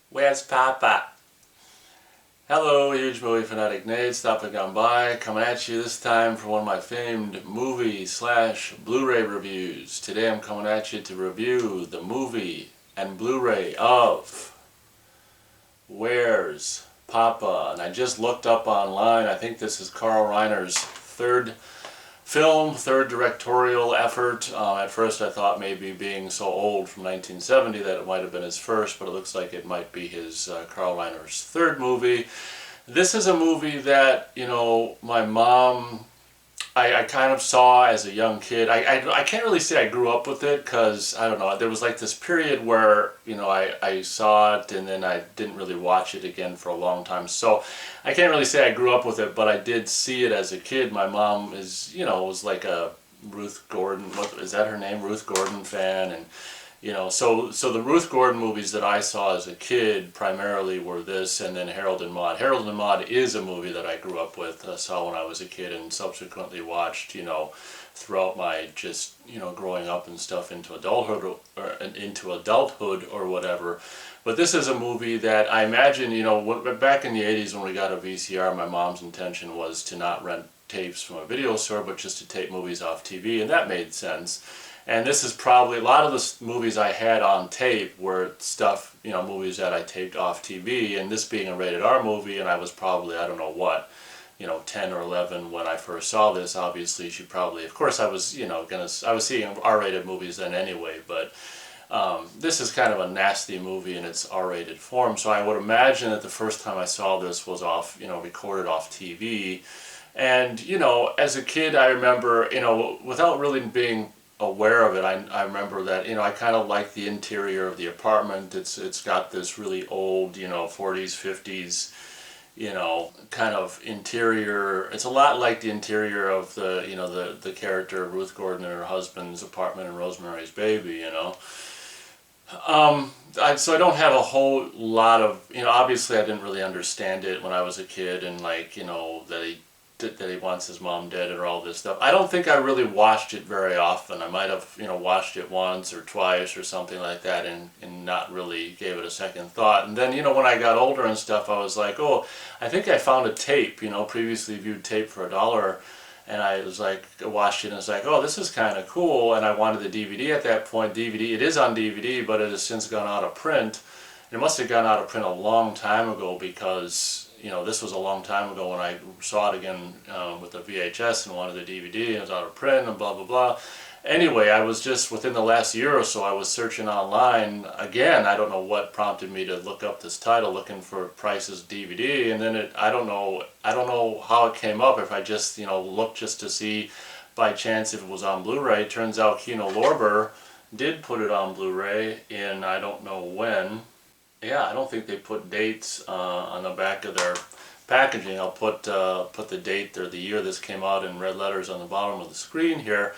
Where's Poppa? Hello, huge movie fanatic Nate, stopping on by, coming at you this time for one of my famed movie slash Blu-ray reviews. Today I'm coming at you to review the movie and Blu-ray of Where's Poppa? And I just looked up online, I think this is Carl Reiner's third directorial effort. At first I thought maybe being so old from 1970 that it might have been his first, but it looks like it might be his Carl Reiner's third movie. This is a movie that, my mom, I kind of saw as a young kid. I can't really say I grew up with it because, I don't know, there was like this period where, I saw it and then I didn't really watch it again for a long time. So I can't really say I grew up with it, but I did see it as a kid. My mom was like a Ruth Gordon, what is that her name? Ruth Gordon fan. And so the Ruth Gordon movies that I saw as a kid primarily were this and then Harold and Maude. Harold and Maude is a movie that I grew up with, saw when I was a kid and subsequently watched, throughout my just, growing up and stuff into adulthood or whatever. But this is a movie that I imagine, back in the 80s when we got a VCR, my mom's intention was to not rent tapes from a video store, but just to tape movies off TV, and that made sense. And this is probably, a lot of the movies I had on tape were stuff, movies that I taped off TV, and this being a rated R movie, and I was probably, I don't know what, 10 or 11 when I first saw this. Obviously, she probably, of course I was, I was seeing R-rated movies then anyway, but this is kind of a nasty movie in its R-rated form, so I would imagine that the first time I saw this was off, recorded off TV. And, as a kid, I remember, without really being aware of it, I remember that, I kind of like the interior of the apartment. It's got this really old, 40s, 50s, kind of interior. It's a lot like the interior of the character of Ruth Gordon and her husband's apartment in Rosemary's Baby, so I don't have a whole lot of, obviously I didn't really understand it when I was a kid, and that he wants his mom dead or all this stuff. I don't think I really watched it very often. I might have, watched it once or twice or something like that and not really gave it a second thought. And then, when I got older and stuff, I was like, oh, I think I found a tape, previously viewed tape for $1. And I was like, watched it and was like, oh, this is kind of cool. And I wanted the DVD at that point. DVD, it is on DVD, but it has since gone out of print. It must have gone out of print a long time ago because, this was a long time ago when I saw it again with the VHS and wanted the DVD, and it was out of print and blah, blah, blah. Anyway, I was just, within the last year or so, I was searching online again. I don't know what prompted me to look up this title, looking for Price's DVD, and then I don't know how it came up, if I just, looked just to see by chance if it was on Blu-ray. Turns out Kino Lorber did put it on Blu-ray in, I don't know when. Yeah, I don't think they put dates on the back of their packaging. I'll put the date or the year this came out in red letters on the bottom of the screen here.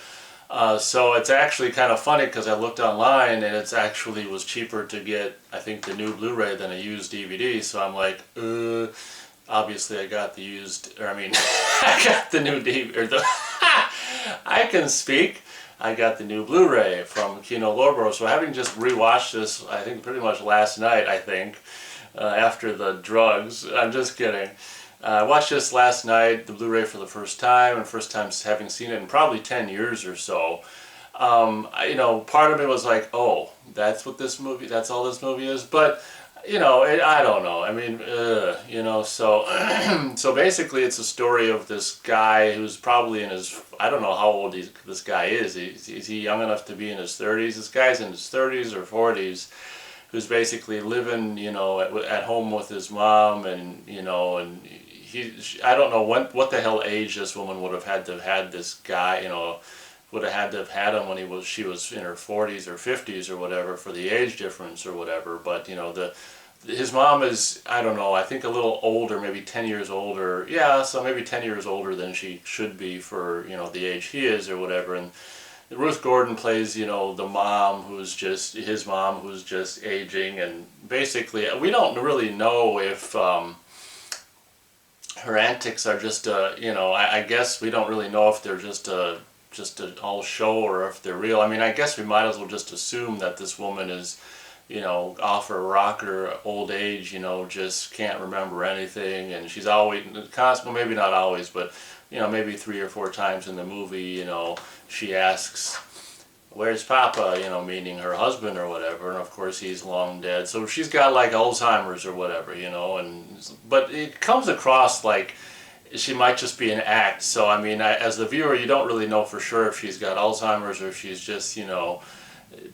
So it's actually kind of funny because I looked online and it actually was cheaper to get, I think, the new Blu-ray than a used DVD. So I'm like, obviously I got the used, I got the new DVD, I can speak. I got the new Blu-ray from Kino Lorber, so having just rewatched this, I think pretty much last night, after the drugs. I'm just kidding. I watched this last night, the Blu-ray for the first time, and first time having seen it in probably 10 years or so. Part of me was like, oh, that's all this movie is, but I don't know. So basically it's a story of this guy who's probably in his, I don't know how old this guy is. Is he young enough to be in his 30s? This guy's in his 30s or 40s, who's basically living, at home with his mom, and, and I don't know what the hell age this woman would have had to have had this guy, would have had to have had him when she was in her 40s or 50s or whatever, for the age difference or whatever. But his mom is, I don't know, I think a little older, maybe 10 years older. Yeah, so maybe 10 years older than she should be for the age he is or whatever. And Ruth Gordon plays the mom, who's just his mom, who's just aging, and basically we don't really know if her antics are just I guess we don't really know if they're just a all show or if they're real. I guess we might as well just assume that this woman is off her rocker, old age, just can't remember anything, and she's always constant. Well, maybe not always, but maybe 3 or 4 times in the movie, she asks, "Where's Papa?" Meaning her husband or whatever, and of course he's long dead. So she's got like Alzheimer's or whatever, but it comes across like she might just be an act. So I mean, as the viewer, you don't really know for sure if she's got Alzheimer's or if she's just,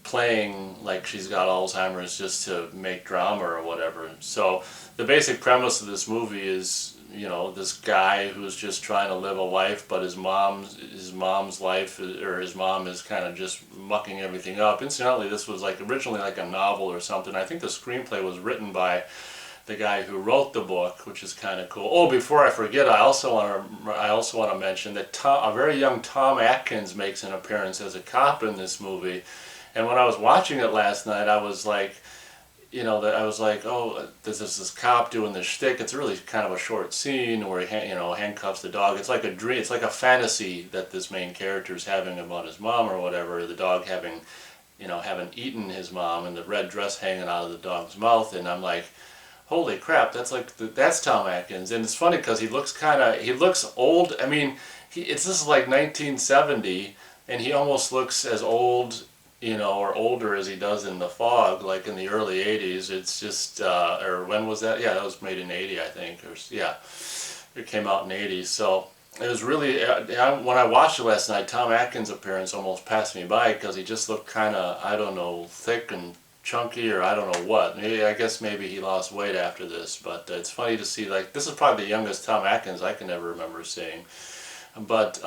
playing like she's got Alzheimer's just to make drama or whatever. So the basic premise of this movie is, this guy who's just trying to live a life, but his mom's life, or his mom, is kind of just mucking everything up. Incidentally, this was like originally like a novel or something. I think the screenplay was written by the guy who wrote the book, which is kind of cool. Oh, before I forget, I also want to mention that a very young Tom Atkins makes an appearance as a cop in this movie. And when I was watching it last night, I was like, oh, there's this cop doing this shtick. It's really kind of a short scene where he, handcuffs the dog. It's like a dream. It's like a fantasy that this main character is having about his mom or whatever. The dog having eaten his mom, and the red dress hanging out of the dog's mouth. And I'm like, holy crap, that's Tom Atkins. And it's funny because he looks old. I mean, this is like 1970, and he almost looks as old, or older as he does in The Fog, like in the early 80s. It's just, or when was that? Yeah, that was made in 80, I think. It came out in 80. So it was really, when I watched it last night, Tom Atkins' appearance almost passed me by because he just looked kind of, I don't know, thick and chunky, or I don't know what. I guess maybe he lost weight after this, but it's funny to see, like, this is probably the youngest Tom Atkins I can ever remember seeing. But,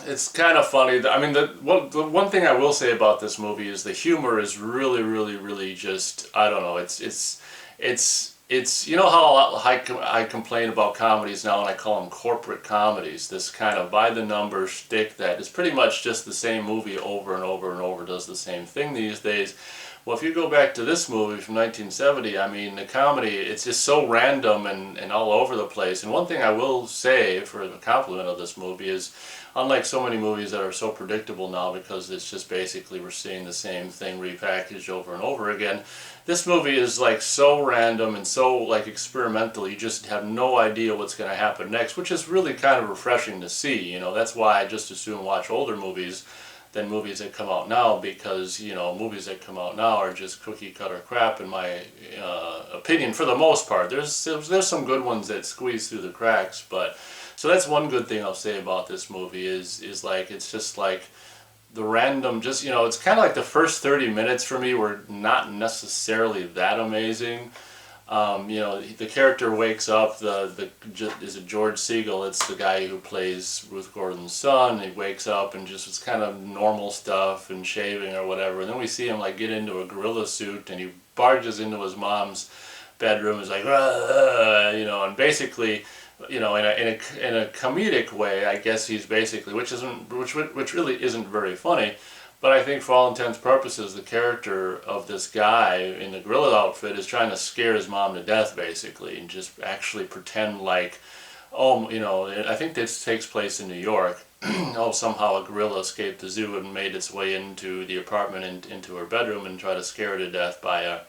it's kind of funny. I mean, the one thing I will say about this movie is the humor is really, really, really just, I don't know, it's how I complain about comedies now, and I call them corporate comedies. This kind of by-the-numbers shtick that is pretty much just the same movie over and over and over, does the same thing these days. Well, if you go back to this movie from 1970, I mean, the comedy, it's just so random and all over the place. And one thing I will say for the compliment of this movie is, unlike so many movies that are so predictable now because it's just basically we're seeing the same thing repackaged over and over again, this movie is like so random and so like experimental, you just have no idea what's going to happen next, which is really kind of refreshing to see. That's why I just as soon watch older movies than movies that come out now, because movies that come out now are just cookie cutter crap in my opinion, for the most part. There's some good ones that squeeze through the cracks, but so that's one good thing I'll say about this movie is like, it's just like the random, just it's kind of like the first 30 minutes for me were not necessarily that amazing. The character wakes up, is it George Segal? It's the guy who plays Ruth Gordon's son. He wakes up and just, it's kind of normal stuff and shaving or whatever. And then we see him like get into a gorilla suit, and he barges into his mom's bedroom. He's like, and basically, in a comedic way, I guess he's basically, which really isn't very funny. But I think for all intents and purposes, the character of this guy in the gorilla outfit is trying to scare his mom to death, basically, and just actually pretend like, I think this takes place in New York. Somehow a gorilla escaped the zoo and made its way into the apartment and into her bedroom and tried to scare her to death by a,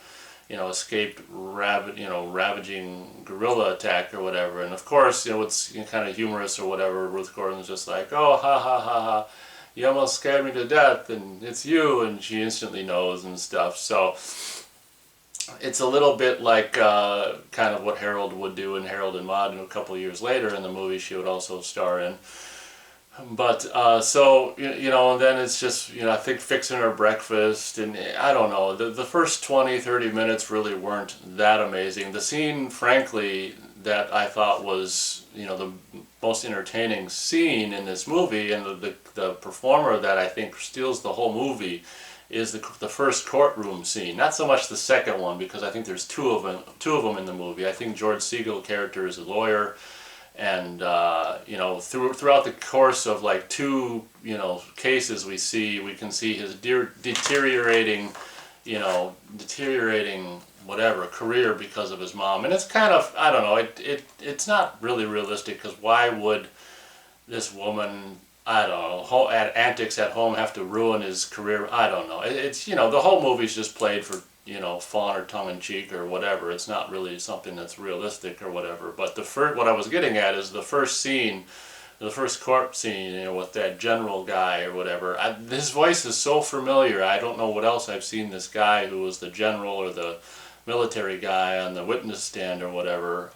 escaped ravaging gorilla attack or whatever. And of course, it's kind of humorous or whatever. Ruth Gordon's just like, oh, ha ha ha ha. You almost scared me to death, and it's you, and she instantly knows and stuff. So it's a little bit like kind of what Harold would do in Harold and Maude, and a couple of years later in the movie she would also star in. But so and then it's just I think fixing her breakfast, and I don't know, the first 20-30 minutes really weren't that amazing. The scene, frankly, that I thought was the most entertaining scene in this movie, and the performer that I think steals the whole movie, is the first courtroom scene. Not so much the second one, because I think there's two of them in the movie. I think George Segal character is a lawyer, and throughout the course of like two cases we can see his deteriorating whatever career because of his mom. And it's kind of, I don't know, it's not really realistic, because why would this woman, I don't know, antics at home have to ruin his career. I don't know. It's, you know, the whole movie's just played for, you know, fun or tongue-in-cheek or whatever. It's not really something that's realistic or whatever. But what I was getting at is the first scene, the first court scene, you know, with that general guy or whatever. His voice is so familiar. I don't know what else I've seen this guy who was the general or the military guy on the witness stand or whatever.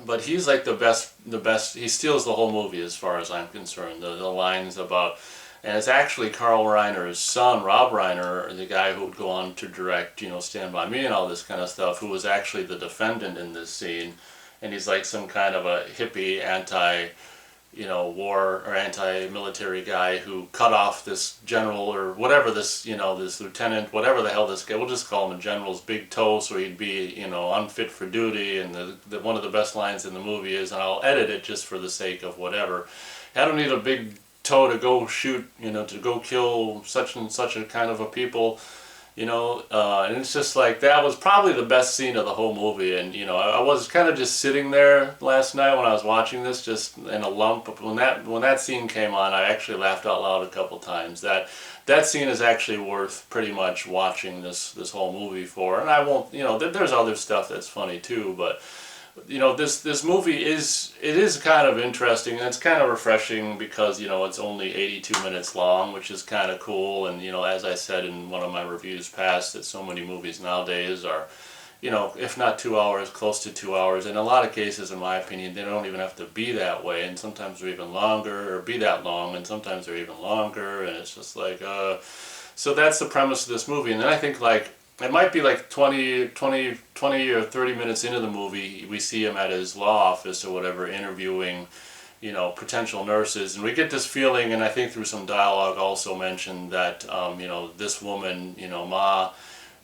But he's like the best, he steals the whole movie as far as I'm concerned. The lines about, and it's actually Carl Reiner's son, Rob Reiner, the guy who would go on to direct, you know, Stand By Me and all this kind of stuff, who was actually the defendant in this scene. And he's like some kind of a hippie you know, war or anti-military guy who cut off this general or whatever, this, you know, this lieutenant, whatever the hell this guy, we'll just call him a general's big toe, so he'd be, you know, unfit for duty. And one of the best lines in the movie is, and I'll edit it just for the sake of whatever, I don't need a big toe to go shoot, you know, to go kill such and such a kind of a people. You know, and it's just like, that was probably the best scene of the whole movie. And, you know, I was kind of just sitting there last night when I was watching this, just in a lump. When that scene came on, I actually laughed out loud a couple times. That scene is actually worth pretty much watching this whole movie for. And I won't, you know, there's other stuff that's funny too, but, you know, this movie is kind of interesting, and it's kind of refreshing because, you know, it's only 82 minutes long, which is kind of cool. And, you know, as I said in one of my reviews past, that so many movies nowadays are, you know, if not 2 hours, close to 2 hours. In a lot of cases, in my opinion, they don't even have to be that way, and sometimes they're even longer, or be that long, and sometimes they're even longer. And it's just like, so that's the premise of this movie. And then I think, like, it might be like 20 or 30 minutes into the movie, we see him at his law office or whatever, interviewing, you know, potential nurses. And we get this feeling, and I think through some dialogue also mentioned that, you know, this woman, you know, Ma,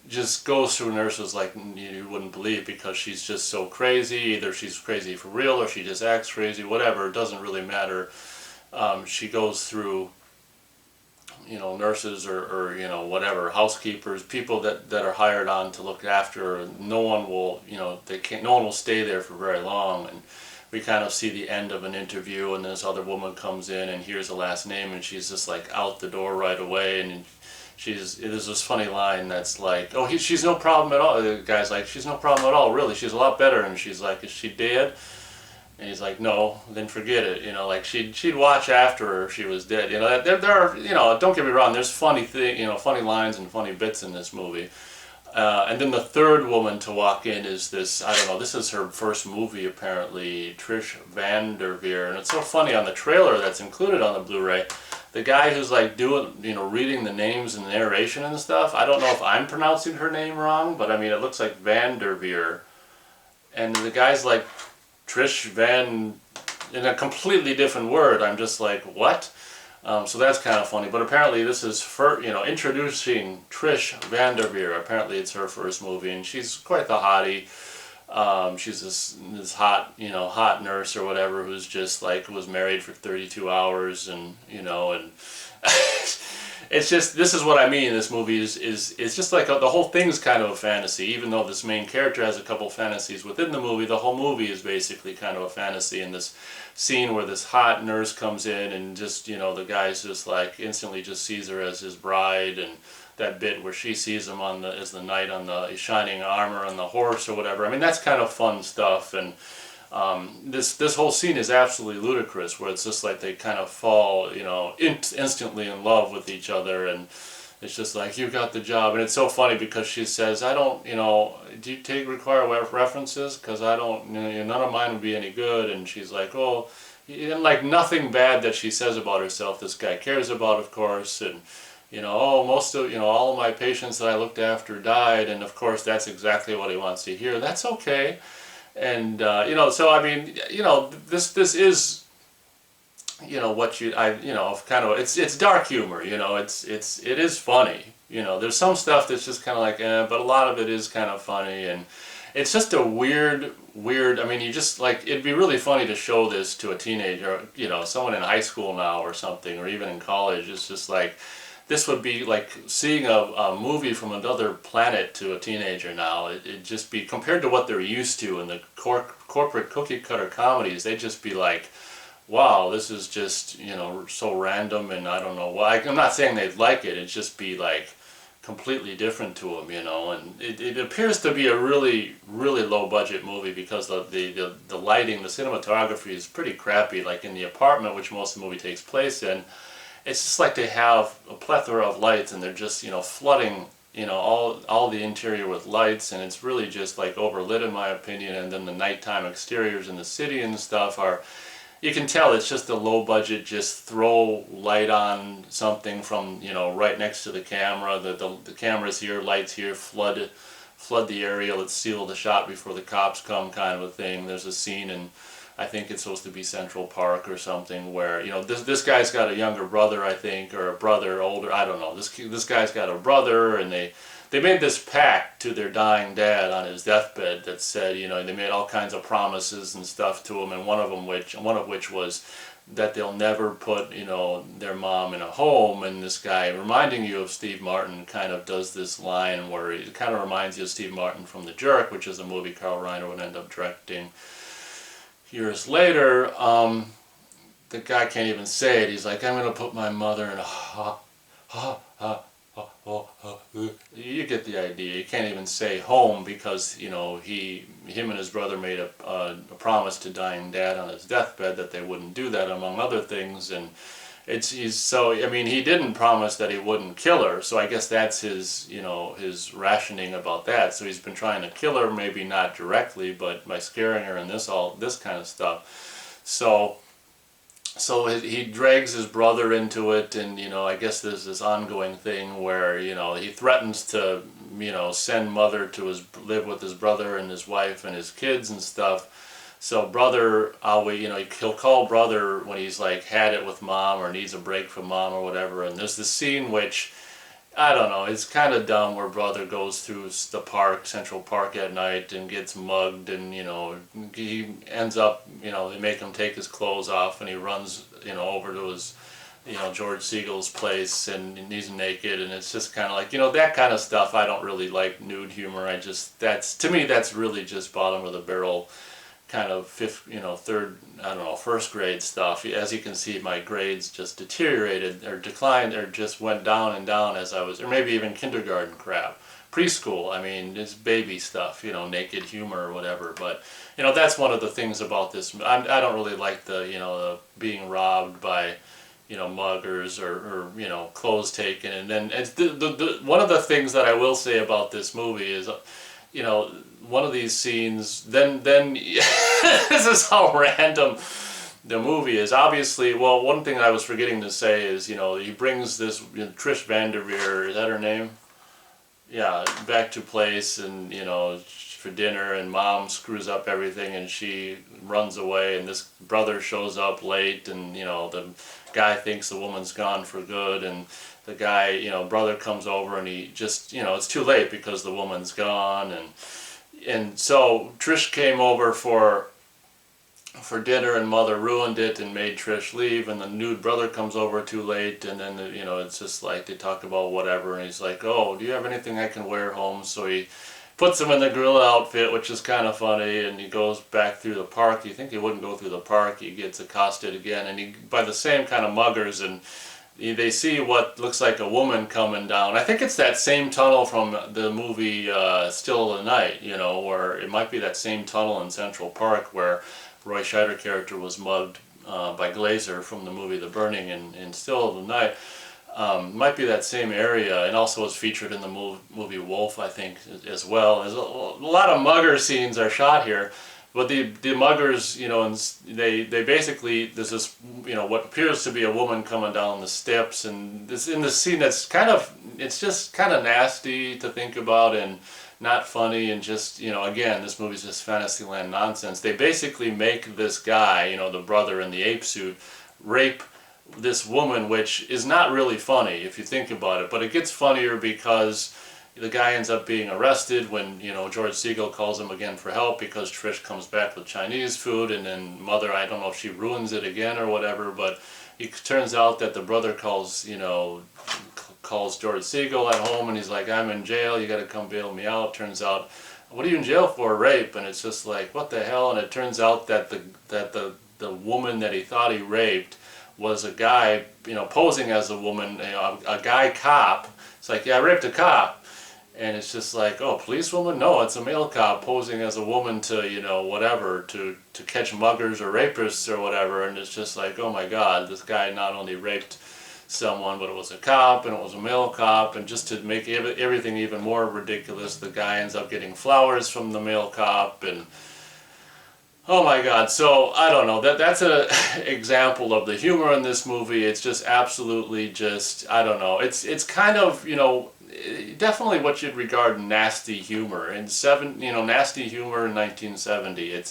just goes through nurses like you wouldn't believe, because she's just so crazy. Either she's crazy for real or she just acts crazy, whatever, it doesn't really matter. She goes through, you know, nurses or you know, whatever, housekeepers, people that are hired on to look after her. No one will, you know, no one will stay there for very long. And we kind of see the end of an interview, and this other woman comes in and hears the last name, and she's just like out the door right away. And there's this funny line that's like, oh, she's no problem at all. The guy's like, she's no problem at all, really, she's a lot better. And she's like, is she dead? And he's like, no, then forget it. You know, like she'd watch after her if she was dead. You know, there are, you know, don't get me wrong, there's funny lines and funny bits in this movie. And then the third woman to walk in is this, I don't know, this is her first movie apparently, Trish Van Der Veer. And it's so funny, on the trailer that's included on the Blu-ray, the guy who's like doing, you know, reading the names and narration and stuff, I don't know if I'm pronouncing her name wrong, but I mean, it looks like Van Der Veer. And the guy's like, Trish Van, in a completely different word. I'm just like, what? So that's kind of funny. But apparently this is, you know, introducing Trish Van Der Veer. Apparently it's her first movie, and she's quite the hottie. She's this hot, you know, hot nurse or whatever, who's just like, was married for 32 hours, and, you know, and it's just, this is what I mean. This movie is just like the whole thing's kind of a fantasy. Even though this main character has a couple fantasies within the movie, the whole movie is basically kind of a fantasy. And this scene where this hot nurse comes in and just, you know, the guy's just like instantly just sees her as his bride, and that bit where she sees him as the knight on the shining armor on the horse or whatever. I mean, that's kind of fun stuff. And this whole scene is absolutely ludicrous, where it's just like they kind of fall, you know, instantly in love with each other, and it's just like, you got the job. And it's so funny because she says, I don't, you know, do you require references? Because I don't, you know, none of mine would be any good. And she's like, oh, and like nothing bad that she says about herself this guy cares about, of course. And, you know, oh, all of my patients that I looked after died, and of course that's exactly what he wants to hear. That's okay. And, you know, so I mean, you know, this is, you know, you know, kind of, it's dark humor, you know, it is funny, you know, there's some stuff that's just kind of like, but a lot of it is kind of funny. And it's just a weird, I mean, you just like, it'd be really funny to show this to a teenager, you know, someone in high school now or something, or even in college. It's just like, this would be like seeing a movie from another planet to a teenager now. It'd just be, compared to what they're used to in the corporate cookie cutter comedies, they'd just be like, wow, this is just, so random, and I don't know why. I'm not saying they'd like it, it'd just be like completely different to them, and it appears to be a really, really low budget movie because the lighting, the cinematography is pretty crappy. Like in the apartment, which most of the movie takes place in, it's just like they have a plethora of lights, and they're just, flooding, all the interior with lights, and it's really just like overlit in my opinion. And then the nighttime exteriors in the city and stuff are, you can tell it's just a low budget, just throw light on something from, right next to the camera. The camera's here, lights here, flood the area, let's seal the shot before the cops come, kind of a thing. There's a scene, and I think it's supposed to be Central Park or something, where, this guy's got a younger brother, I think, or a brother older, I don't know. This guy's got a brother, and they made this pact to their dying dad on his deathbed that said, they made all kinds of promises and stuff to him, and one of which was that they'll never put, their mom in a home. And this guy, reminding you of Steve Martin, kind of does this line where it kind of reminds you of Steve Martin from The Jerk, which is a movie Carl Reiner would end up directing years later. The guy can't even say it. He's like, I'm going to put my mother in a you get the idea. He can't even say home because, him and his brother made a promise to dying dad on his deathbed that they wouldn't do that, among other things. And he didn't promise that he wouldn't kill her, so I guess that's his, his rationing about that. So he's been trying to kill her, maybe not directly, but by scaring her and this kind of stuff. So he drags his brother into it, and I guess there's this ongoing thing where he threatens to send mother to live with his brother and his wife and his kids and stuff. So brother always, he'll call brother when he's like had it with mom or needs a break from mom or whatever. And there's this scene which, I don't know, it's kind of dumb, where brother goes through the park, Central Park, at night and gets mugged, and he ends up, they make him take his clothes off, and he runs over to his George Siegel's place, and he's naked, and it's just kind of like, that kind of stuff. I don't really like nude humor. To me that's really just bottom of the barrel kind of first grade stuff. As you can see, my grades just deteriorated or declined or just went down and down as I was, or maybe even kindergarten crap. Preschool, it's baby stuff, naked humor or whatever. But that's one of the things about this. I don't really like the being robbed by muggers or clothes taken. And then one of the things that I will say about this movie is, one of these scenes, then this is how random the movie is. Obviously, well, one thing I was forgetting to say is, he brings this Trish Vanderveer, is that her name? Yeah, back to place, and for dinner, and mom screws up everything, and she runs away, and this brother shows up late, and the guy thinks the woman's gone for good, and the guy, brother comes over, and he just, it's too late because the woman's gone. And so Trish came over for dinner, and mother ruined it and made Trish leave, and the nude brother comes over too late, and then it's just like they talk about whatever, and he's like, oh, do you have anything I can wear home? So he puts him in the gorilla outfit, which is kind of funny, and he goes back through the park. You think he wouldn't go through the park, he gets accosted again, and by the same kind of muggers, and they see what looks like a woman coming down. I think it's that same tunnel from the movie Still of the Night, where it might be that same tunnel in Central Park where Roy Scheider character was mugged by Glazer from the movie The Burning in Still of the Night. Might be that same area, and also was featured in the movie Wolf, I think, as well. There's a lot of mugger scenes are shot here. But the muggers, they basically, there's this, what appears to be a woman coming down the steps, and this in the scene that's it's just kind of nasty to think about and not funny, and just, again, this movie's just Fantasyland nonsense. They basically make this guy, the brother in the ape suit, rape this woman, which is not really funny if you think about it, but it gets funnier because the guy ends up being arrested when, George Siegel calls him again for help because Trish comes back with Chinese food, and then mother, I don't know if she ruins it again or whatever, but it turns out that the brother calls George Siegel at home, and he's like, I'm in jail, you gotta come bail me out. Turns out, what are you in jail for? Rape. And it's just like, what the hell? And it turns out that the the woman that he thought he raped was a guy, posing as a woman, a guy cop. It's like, yeah, I raped a cop. And it's just like, oh, policewoman? No, it's a male cop posing as a woman to, whatever, to catch muggers or rapists or whatever. And it's just like, oh my God, this guy not only raped someone, but it was a cop, and it was a male cop. And just to make everything even more ridiculous, the guy ends up getting flowers from the male cop. And oh my God, so I don't know, that's an example of the humor in this movie. It's just absolutely just, I don't know, it's kind of, definitely what you'd regard nasty humor. Nasty humor in 1970.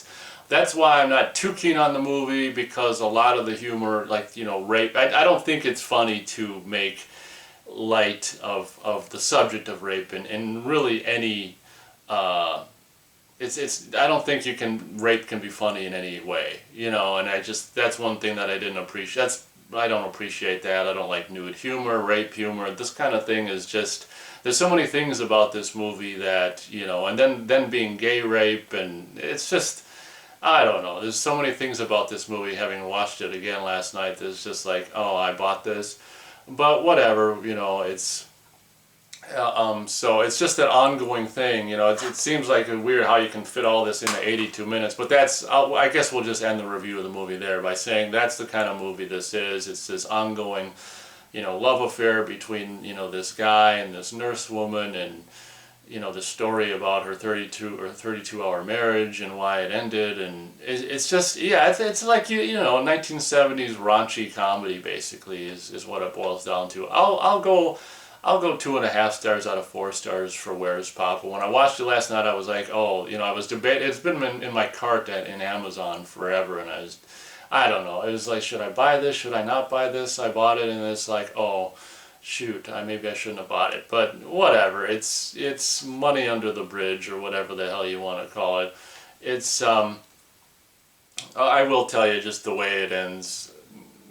That's why I'm not too keen on the movie, because a lot of the humor, like, rape, I don't think it's funny to make light of the subject of rape in really any, I don't think rape can be funny in any way, and that's one thing that I didn't appreciate. I don't appreciate that. I don't like nude humor, rape humor. This kind of thing is just, there's so many things about this movie that, and then being gay rape, and it's just, I don't know. There's so many things about this movie, having watched it again last night, that's just like, oh, I bought this. But whatever, it's, so it's just an ongoing thing, it seems like weird how you can fit all this into 82 minutes, but I guess we'll just end the review of the movie there by saying that's the kind of movie this is. It's this ongoing, love affair between, this guy and this nurse woman, and, the story about her 32-hour marriage and why it ended, and it's just, yeah, it's like, 1970s raunchy comedy, basically, is what it boils down to. I'll go 2.5 stars out of 4 stars for Where's Poppa. When I watched it last night, I was like, oh, I was debating. It's been in my cart in Amazon forever, and I don't know. It was like, should I buy this? Should I not buy this? I bought it, and it's like, oh, shoot, maybe I shouldn't have bought it. But whatever. It's money under the bridge, or whatever the hell you want to call it. It's I will tell you just the way it ends.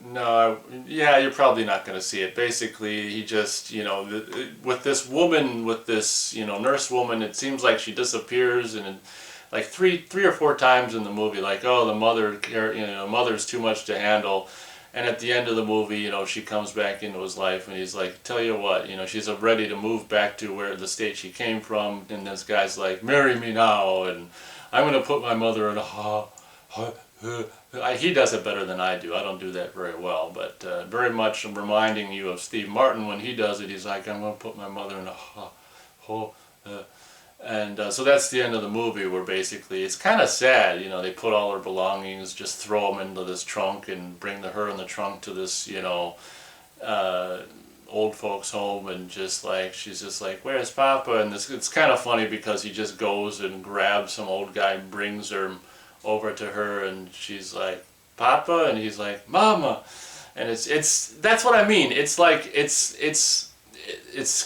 No, yeah, you're probably not going to see it. Basically, he just, with this woman, with this, nurse woman, it seems like she disappears, and like three or four times in the movie, like, oh, the mother's too much to handle. And at the end of the movie, she comes back into his life, and he's like, tell you what, she's ready to move back to the state she came from, and this guy's like, marry me now, and I'm going to put my mother in he does it better than I do. I don't do that very well, but very much reminding you of Steve Martin when he does it. He's like, I'm going to put my mother in and so that's the end of the movie, where basically it's kind of sad. They put all her belongings, just throw them into this trunk, and bring her in the trunk to this, old folks home, and just like, she's just like, where's Poppa? And it's kind of funny, because he just goes and grabs some old guy and brings her over to her, and she's like, Poppa, and he's like, Mama, and that's what I mean. It's like, it's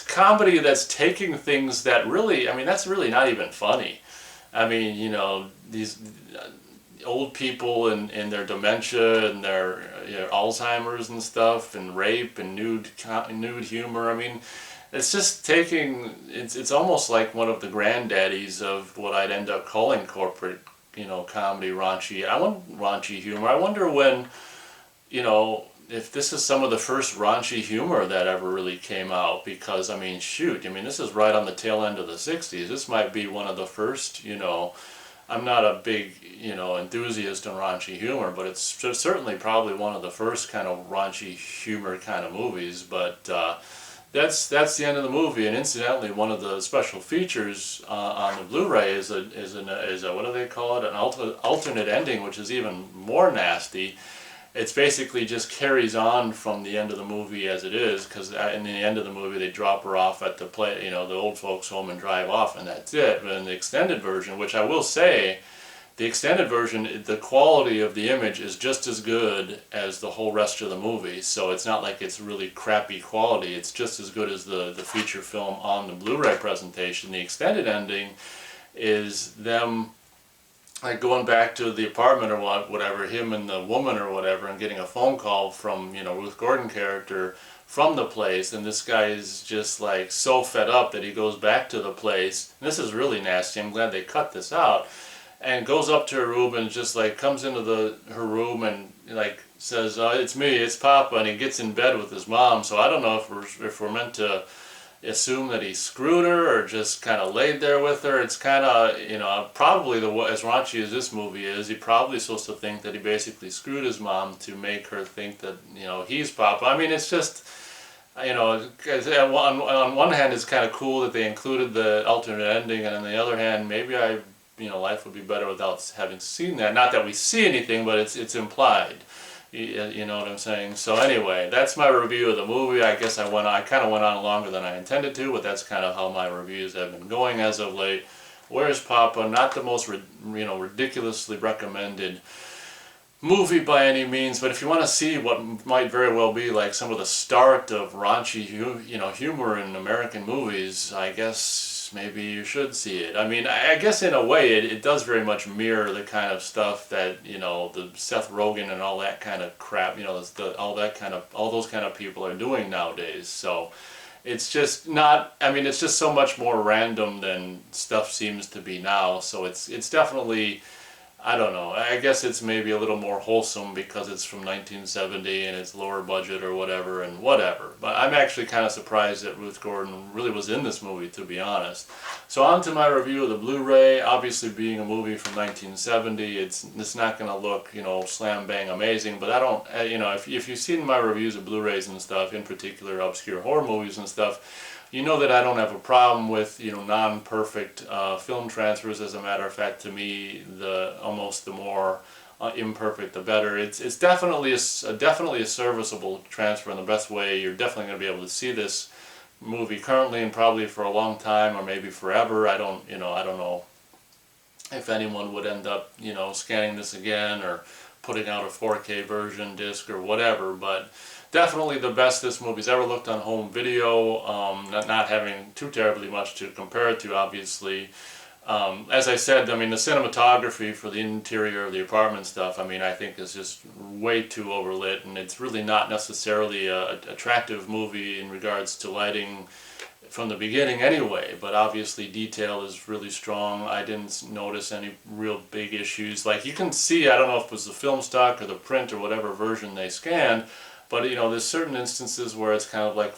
comedy that's taking things that really, that's really not even funny. These old people and their dementia and their Alzheimer's and stuff, and rape and nude humor. It's just taking, it's almost like one of the granddaddies of what I'd end up calling corporate, comedy, raunchy humor. I wonder when, if this is some of the first raunchy humor that ever really came out, because, shoot, this is right on the tail end of the 60s. This might be one of the first, I'm not a big, enthusiast in raunchy humor, but it's certainly probably one of the first kind of raunchy humor kind of movies. But that's the end of the movie. And incidentally, one of the special features on the Blu-ray is a what do they call it? An alternate ending, which is even more nasty. It's basically just carries on from the end of the movie as it is, because in the end of the movie they drop her off at the old folks' home and drive off, and that's it. But in the extended version, which I will say, the extended version, the quality of the image is just as good as the whole rest of the movie. So it's not like it's really crappy quality. It's just as good as the feature film on the Blu-ray presentation. The extended ending is them, like, going back to the apartment or whatever, him and the woman or whatever, and getting a phone call from, Ruth Gordon character from the place, and this guy is just like so fed up that he goes back to the place. And this is really nasty. I'm glad they cut this out. and goes up to her room and just like comes into her room and like says, "It's me, it's Papa," and he gets in bed with his mom. So I don't know if we're meant to assume that he screwed her or just kind of laid there with her. It's kind of, probably as raunchy as this movie is, he probably supposed to think that he basically screwed his mom to make her think that, he's Papa. I mean, it's just, 'cause on one hand it's kind of cool that they included the alternate ending, and on the other hand, maybe life would be better without having seen that. Not that we see anything, but it's implied. You know what I'm saying? So anyway, that's my review of the movie. I guess I kind of went on longer than I intended to, but that's kind of how my reviews have been going as of late. Where's Poppa? Not the most ridiculously recommended movie by any means, but if you want to see what might very well be like some of the start of raunchy humor in American movies, I guess maybe you should see it. I mean, I guess in a way it does very much mirror the kind of stuff that, the Seth Rogen and all that kind of crap, all those kind of people are doing nowadays. So it's just not, I mean, it's just so much more random than stuff seems to be now. So it's definitely, I don't know, I guess it's maybe a little more wholesome because it's from 1970 and it's lower budget or whatever and whatever. But I'm actually kind of surprised that Ruth Gordon really was in this movie, to be honest. So on to my review of the Blu-ray. Obviously being a movie from 1970, it's not going to look, slam bang amazing, but I don't, if you've seen my reviews of Blu-rays and stuff, in particular obscure horror movies and stuff, you know that I don't have a problem with non-perfect film transfers. As a matter of fact, to me, almost the more imperfect, the better. It's definitely a serviceable transfer in the best way. You're definitely going to be able to see this movie currently and probably for a long time or maybe forever. I don't know if anyone would end up scanning this again or putting out a 4K version disc or whatever, but definitely the best this movie's ever looked on home video, not having too terribly much to compare it to, obviously. As I said, I mean, the cinematography for the interior of the apartment stuff, I mean, I think is just way too overlit, and it's really not necessarily an attractive movie in regards to lighting from the beginning anyway, but obviously detail is really strong. I didn't notice any real big issues. Like, you can see, I don't know if it was the film stock or the print or whatever version they scanned, but there's certain instances where it's kind of like,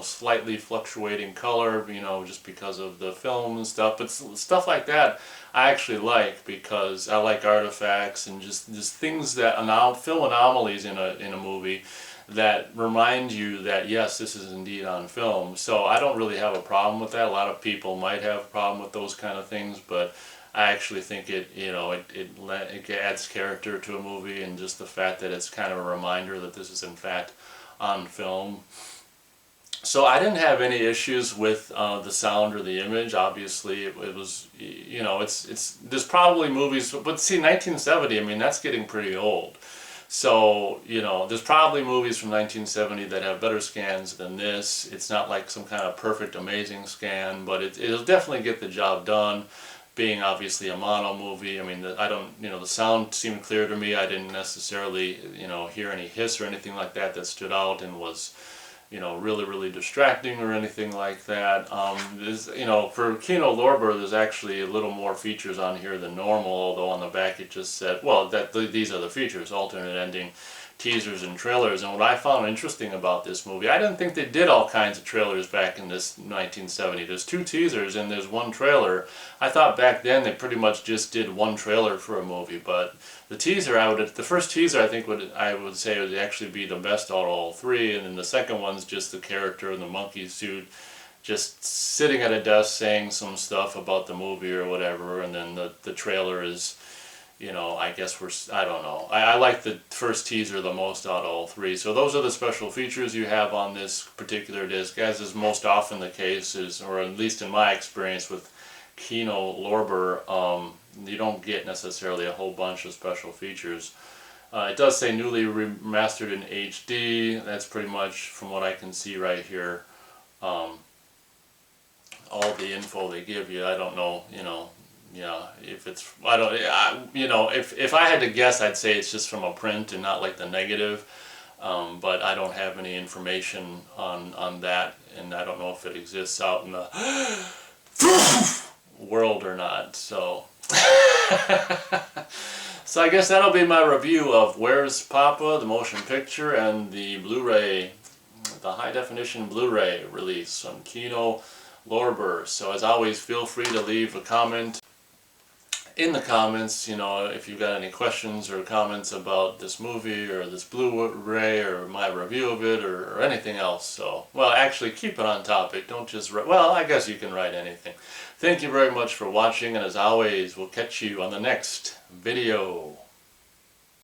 slightly fluctuating color, just because of the film and stuff. But stuff like that I actually like, because I like artifacts and just things that film anomalies in a movie that remind you that yes, this is indeed on film. So I don't really have a problem with that. A lot of people might have a problem with those kind of things, but I actually think it adds character to a movie, and just the fact that it's kind of a reminder that this is in fact on film. So I didn't have any issues with the sound or the image. Obviously, it was, there's probably movies, but see, 1970, I mean, that's getting pretty old. So, there's probably movies from 1970 that have better scans than this. It's not like some kind of perfect, amazing scan, but it'll definitely get the job done. Being obviously a mono movie, I mean, the sound seemed clear to me. I didn't necessarily, hear any hiss or anything like that stood out and was, really, really distracting or anything like that. For Kino Lorber, there's actually a little more features on here than normal, although on the back it just said, well, these are the features, alternate ending, teasers, and trailers. And what I found interesting about this movie, I didn't think they did all kinds of trailers back in this 1970. There's 2 teasers and there's 1 trailer. I thought back then they pretty much just did 1 trailer for a movie, but the teaser, the first teaser I would say would actually be the best out of all 3, and then the second one's just the character in the monkey suit just sitting at a desk saying some stuff about the movie or whatever, and then the trailer is, I guess I don't know. I like the first teaser the most out of all 3. So those are the special features you have on this particular disc, as is most often the case, or at least in my experience with Kino Lorber, you don't get necessarily a whole bunch of special features. It does say newly remastered in HD. That's pretty much, from what I can see right here, all the info they give you. I don't know, yeah, if it's, I don't, if I had to guess, I'd say it's just from a print and not like the negative, but I don't have any information on that, and I don't know if it exists out in the world or not, so So I guess that'll be my review of Where's Poppa, the motion picture, and the Blu-ray, the high definition Blu-ray release on Kino Lorber. So as always, feel free to leave a comment in the comments, if you've got any questions or comments about this movie or this Blu-ray or my review of it or anything else. So, well, actually keep it on topic. Don't just write, well, I guess you can write anything. Thank you very much for watching, and as always, we'll catch you on the next video.